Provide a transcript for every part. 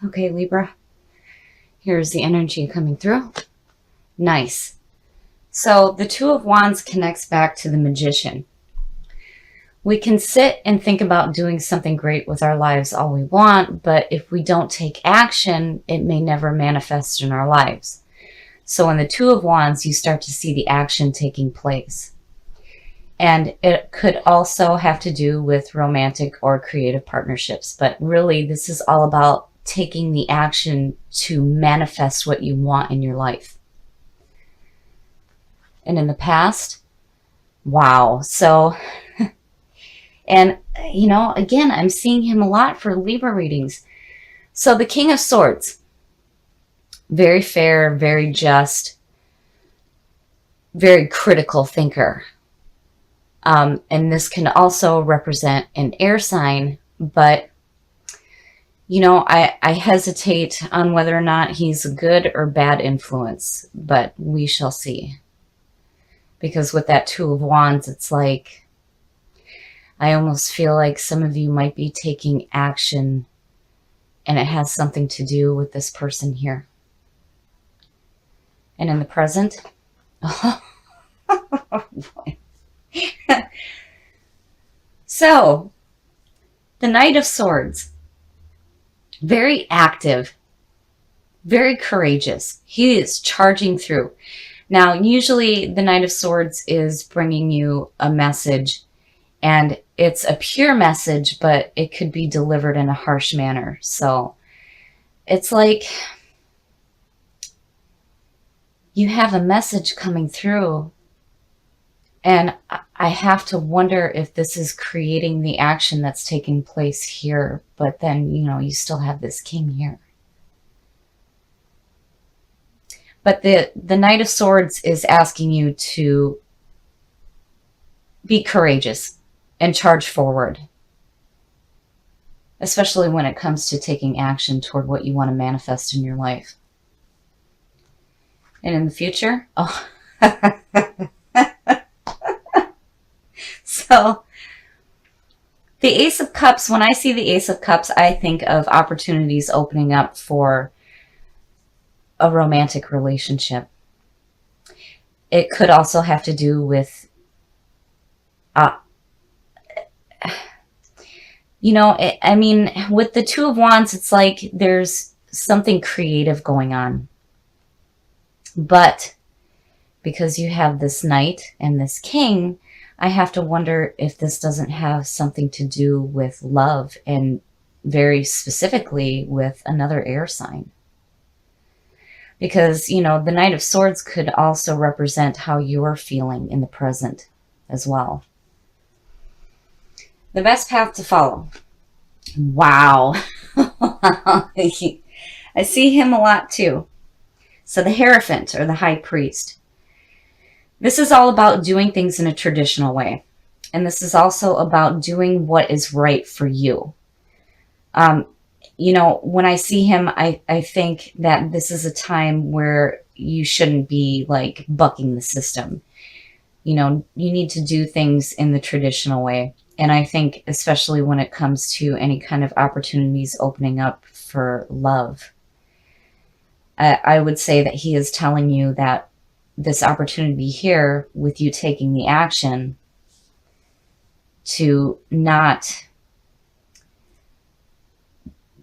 Okay, Libra. Here's the energy coming through. Nice. So the Two of Wands connects back to the Magician. We can sit and think about doing something great with our lives all we want, but if we don't take action, it may never manifest in our lives. So in the Two of Wands, you start to see the action taking place. And it could also have to do with romantic or creative partnerships. But really, this is all about taking the action to manifest what you want in your life. And in the past, wow. So, and you know, again, I'm seeing him a lot for Libra readings. So the King of Swords, very fair, very just, very critical thinker. And this can also represent an air sign, but you know, I hesitate on whether or not he's a good or bad influence, but we shall see. Because with that Two of Wands, it's like, I almost feel like some of you might be taking action and it has something to do with this person here. And in the present, oh boy. So, the Knight of Swords, very active, very courageous. He is charging through. Now, usually the Knight of Swords is bringing you a message, and it's a pure message, but it could be delivered in a harsh manner. So it's like you have a message coming through, and I have to wonder if this is creating the action that's taking place here. But then, you know, you still have this king here. But the Knight of Swords is asking you to be courageous and charge forward. Especially when it comes to taking action toward what you want to manifest in your life. And in the future, oh. So, the Ace of Cups, when I see the Ace of Cups, I think of opportunities opening up for a romantic relationship. It could also have to do with, you know, I mean, with the Two of Wands, it's like there's something creative going on. But because you have this Knight and this King, I have to wonder if this doesn't have something to do with love, and very specifically with another air sign. Because, you know, the Knight of Swords could also represent how you're feeling in the present as well. The best path to follow. Wow. I see him a lot too. So the Hierophant, or the High Priest. This is all about doing things in a traditional way. And this is also about doing what is right for you. You know, when I see him, I think that this is a time where you shouldn't be like bucking the system. You know, you need to do things in the traditional way. And I think especially when it comes to any kind of opportunities opening up for love, I would say that he is telling you that this opportunity here, with you taking the action to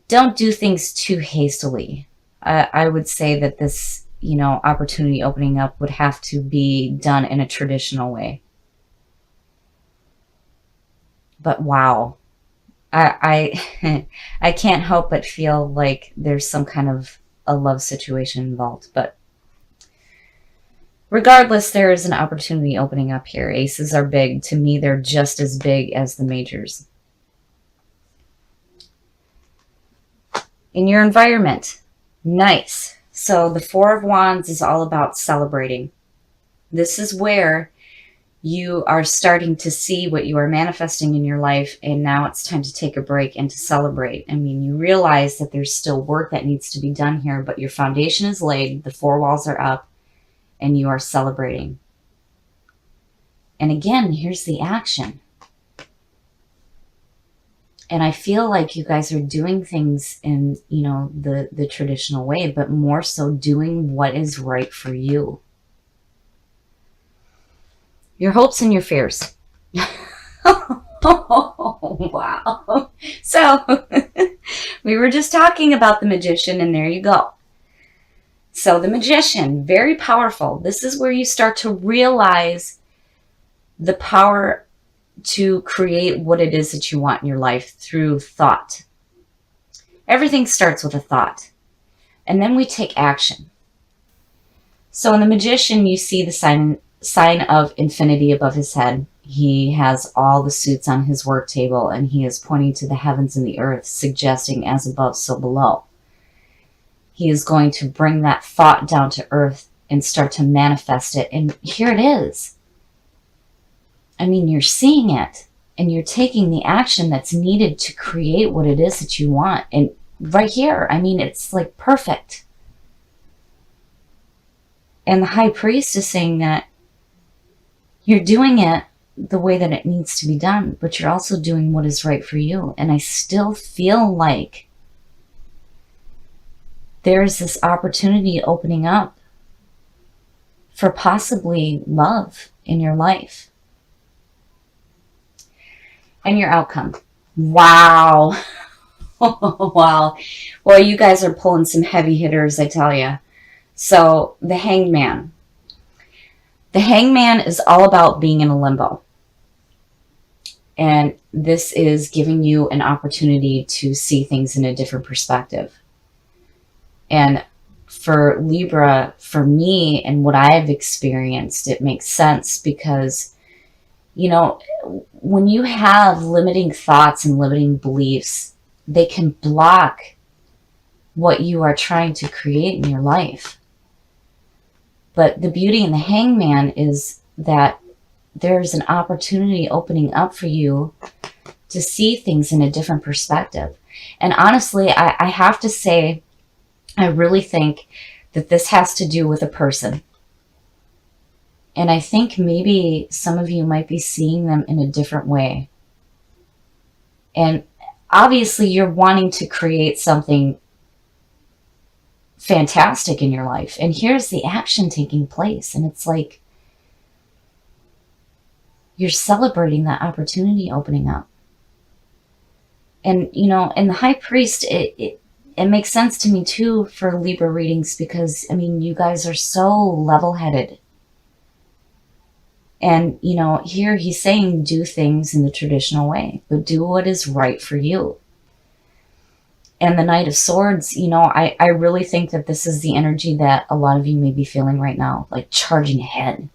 don't do things too hastily. I would say that this, you know, opportunity opening up would have to be done in a traditional way. But wow, I can't help but feel like there's some kind of a love situation involved. But regardless, there is an opportunity opening up here. Aces are big. To me, they're just as big as the majors. In your environment, nice. So the Four of Wands is all about celebrating. This is where you are starting to see what you are manifesting in your life, and now it's time to take a break and to celebrate. I mean, you realize that there's still work that needs to be done here, but your foundation is laid, the four walls are up, and you are celebrating. And again, here's the action. And I feel like you guys are doing things in, the traditional way, but more so doing what is right for you. Your hopes and your fears. Oh, wow. So we were just talking about the magician, and there you go. So the magician, very powerful. This is where you start to realize the power to create what it is that you want in your life through thought. Everything starts with a thought, and then we take action. So in the magician, you see the sign of infinity above his head. He has all the suits on his work table, and he is pointing to the heavens and the earth, suggesting as above, so below. He is going to bring that thought down to earth and start to manifest it. And here it is. I mean, you're seeing it, and you're taking the action that's needed to create what it is that you want. And right here, I mean, it's like perfect. And the high priest is saying that you're doing it the way that it needs to be done, but you're also doing what is right for you. And I still feel like there's this opportunity opening up for possibly love in your life. And your outcome. Wow. Wow. Well, you guys are pulling some heavy hitters, I tell you. So the hangman. The hangman is all about being in a limbo. And this is giving you an opportunity to see things in a different perspective. And for Libra, for me and what I've experienced, it makes sense because, when you have limiting thoughts and limiting beliefs, they can block what you are trying to create in your life. But the beauty in the hangman is that there's an opportunity opening up for you to see things in a different perspective. And honestly, I have to say, I really think that this has to do with a person. And I think maybe some of you might be seeing them in a different way. And obviously you're wanting to create something fantastic in your life. And here's the action taking place. And it's like you're celebrating that opportunity opening up. And, in the high priest, it makes sense to me too for Libra readings because, you guys are so level-headed. And, here he's saying do things in the traditional way, but do what is right for you. And the Knight of Swords, I really think that this is the energy that a lot of you may be feeling right now, like charging ahead,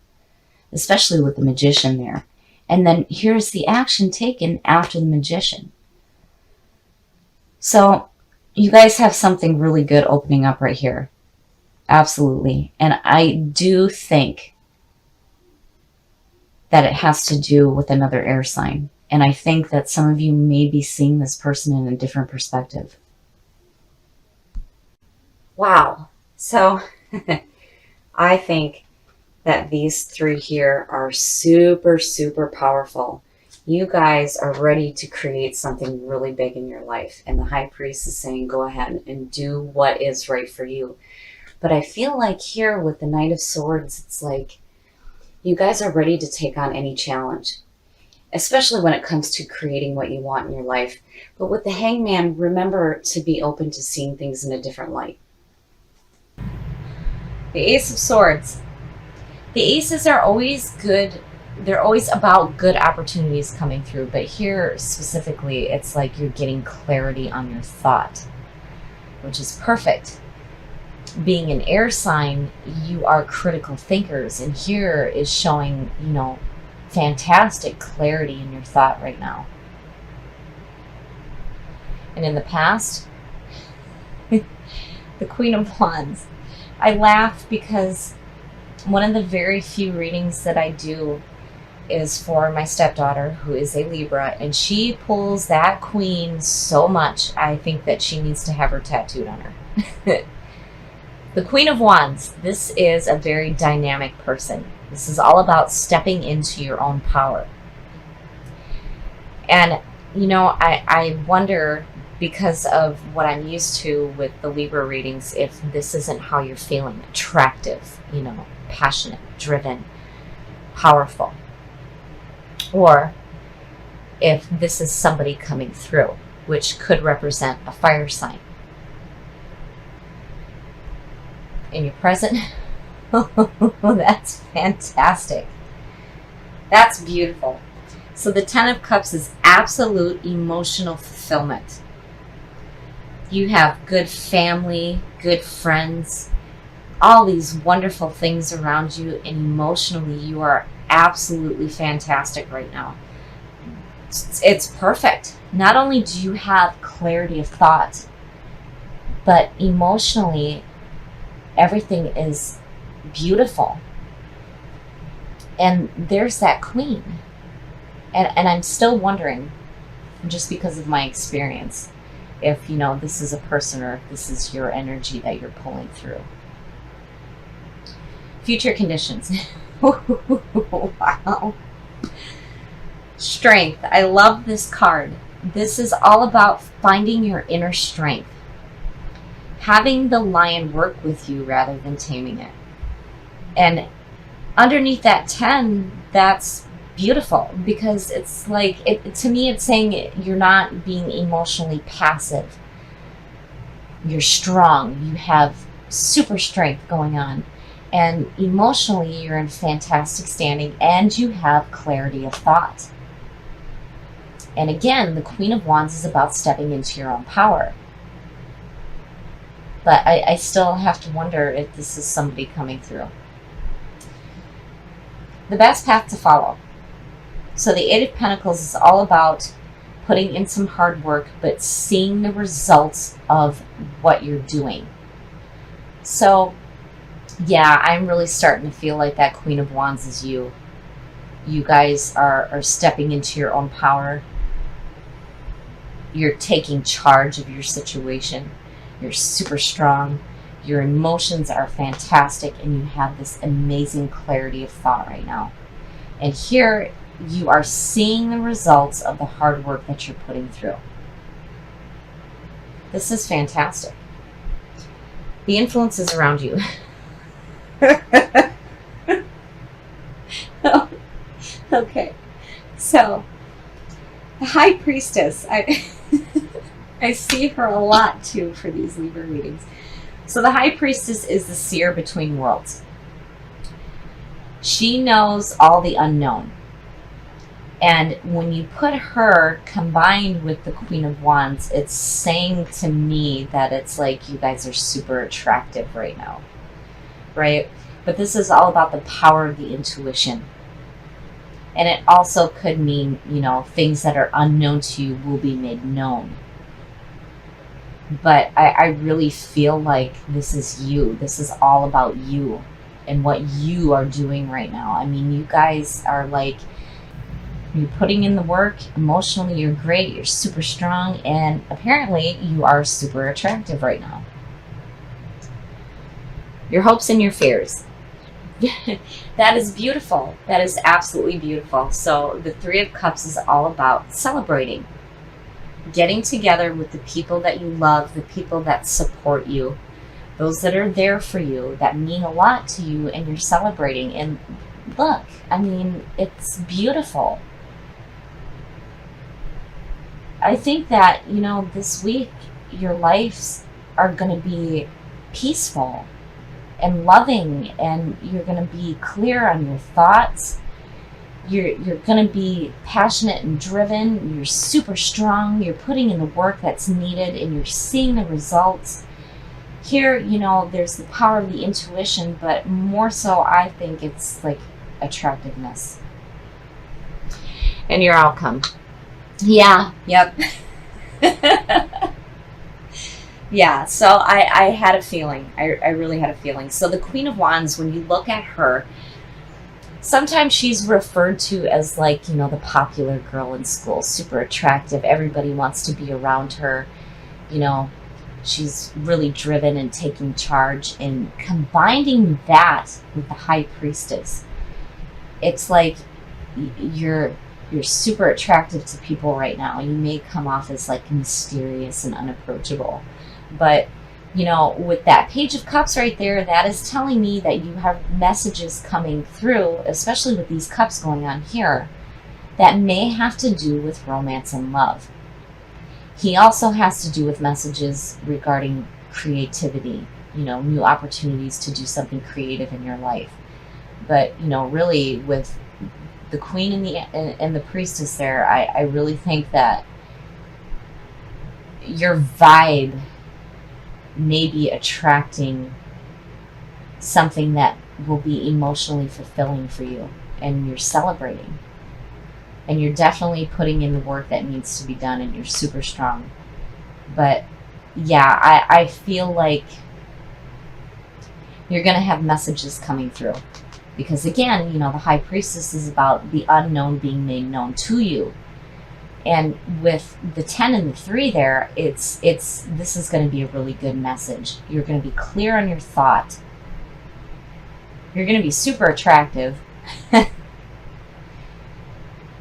especially with the magician there. And then here's the action taken after the magician. So you guys have something really good opening up right here. Absolutely. And I do think that it has to do with another air sign. And I think that some of you may be seeing this person in a different perspective. Wow. So I think that these three here are super, super powerful. You guys are ready to create something really big in your life. And the high priest is saying, go ahead and do what is right for you. But I feel like here with the Knight of Swords, it's like you guys are ready to take on any challenge, especially when it comes to creating what you want in your life. But with the hangman, remember to be open to seeing things in a different light. The Ace of Swords. The aces are always good. They're always about good opportunities coming through. But here specifically, it's like you're getting clarity on your thought, which is perfect. Being an air sign, you are critical thinkers. And here is showing, fantastic clarity in your thought right now. And in the past, the Queen of Wands. I laugh because one of the very few readings that I do is for my stepdaughter, who is a Libra, and she pulls that queen so much, I think that she needs to have her tattooed on her. The Queen of Wands, this is a very dynamic person. This is all about stepping into your own power. And you know, I wonder, because of what I'm used to with the Libra readings, if this isn't how you're feeling. Attractive, you know, passionate, driven, powerful. Or if this is somebody coming through, which could represent a fire sign. In your present, that's fantastic. That's beautiful. So the Ten of Cups is absolute emotional fulfillment. You have good family, good friends, all these wonderful things around you, and emotionally you are absolutely fantastic right now. It's perfect. Not only do you have clarity of thought, but emotionally everything is beautiful. And there's that Queen. And I'm still wondering, just because of my experience, if, you know, this is a person or if this is your energy that you're pulling through. Future conditions. Wow. Strength. I love this card. This is all about finding your inner strength. Having the lion work with you rather than taming it. And underneath that 10, that's beautiful, because it's like, to me, it's saying you're not being emotionally passive. You're strong. You have super strength going on. And emotionally, you're in fantastic standing, and you have clarity of thought. And again, the Queen of Wands is about stepping into your own power. But I still have to wonder if this is somebody coming through. The best path to follow. So the Eight of Pentacles is all about putting in some hard work, but seeing the results of what you're doing. So yeah, I'm really starting to feel like that Queen of Wands is you. You guys are stepping into your own power. You're taking charge of your situation. You're super strong. Your emotions are fantastic, and you have this amazing clarity of thought right now. And here you are seeing the results of the hard work that you're putting through. This is fantastic. The influences around you. Okay, so the High Priestess, I see her a lot too for these Libra readings. So the High Priestess is the seer between worlds. She knows all the unknown. And when you put her combined with the Queen of Wands, it's saying to me that it's like you guys are super attractive right now, right? But this is all about the power of the intuition. And it also could mean, you know, things that are unknown to you will be made known. But I really feel like this is you. This is all about you and what you are doing right now. I mean, you guys are like, you're putting in the work. Emotionally, you're great. You're super strong. And apparently, you are super attractive right now. Your hopes and your fears. That is beautiful. That is absolutely beautiful. So the Three of Cups is all about celebrating. Getting together with the people that you love, the people that support you, those that are there for you, that mean a lot to you, and you're celebrating. And look, I mean, it's beautiful. I think that, you know, this week, your lives are going to be peaceful and loving, and you're going to be clear on your thoughts. You're going to be passionate and driven. You're super strong. You're putting in the work that's needed, and you're seeing the results. Here, you know, there's the power of the intuition, but more so, I think it's like attractiveness. And your outcome. Yeah, yep. Yeah, so I had a feeling. I really had a feeling. So the Queen of Wands, when you look at her, sometimes she's referred to as like, you know, the popular girl in school, super attractive. Everybody wants to be around her. You know, she's really driven and taking charge. And combining that with the High Priestess, it's like you're You're super attractive to people right now. You may come off as like mysterious and unapproachable, but you know, with that Page of Cups right there, that is telling me that you have messages coming through, especially with these cups going on here, that may have to do with romance and love. He also has to do with messages regarding creativity, you know, new opportunities to do something creative in your life. But, you know, really with the Queen and the Priestess there, I really think that your vibe may be attracting something that will be emotionally fulfilling for you, and you're celebrating. And you're definitely putting in the work that needs to be done, and you're super strong. But yeah, I feel like you're going to have messages coming through. Because again, you know, the High Priestess is about the unknown being made known to you. And with the 10 and the 3 there, this is going to be a really good message. You're going to be clear on your thought. You're going to be super attractive.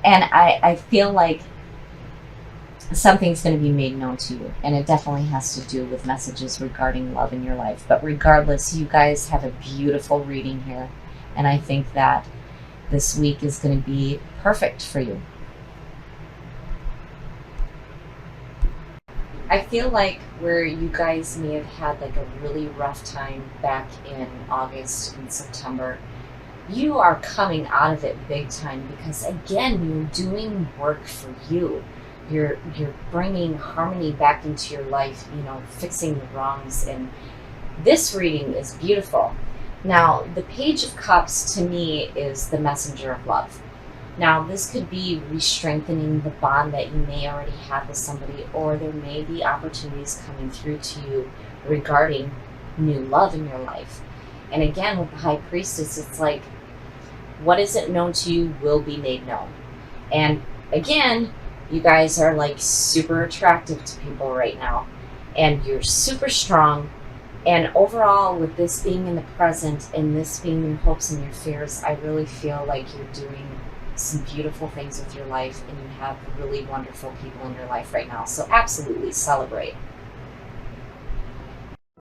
And I feel like something's going to be made known to you. And it definitely has to do with messages regarding love in your life. But regardless, you guys have a beautiful reading here. And I think that this week is going to be perfect for you. I feel like where you guys may have had like a really rough time back in August and September, you are coming out of it big time, because again, you're doing work for you. You're bringing harmony back into your life, you know, fixing the wrongs. And this reading is beautiful. Now, the Page of Cups to me is the messenger of love. Now, this could be re-strengthening the bond that you may already have with somebody, or there may be opportunities coming through to you regarding new love in your life. And again, with the High Priestess, it's like, what isn't known to you will be made known. And again, you guys are like super attractive to people right now, and you're super strong. And overall, with this being in the present and this being your hopes and your fears, I really feel like you're doing some beautiful things with your life, and you have really wonderful people in your life right now. So absolutely celebrate.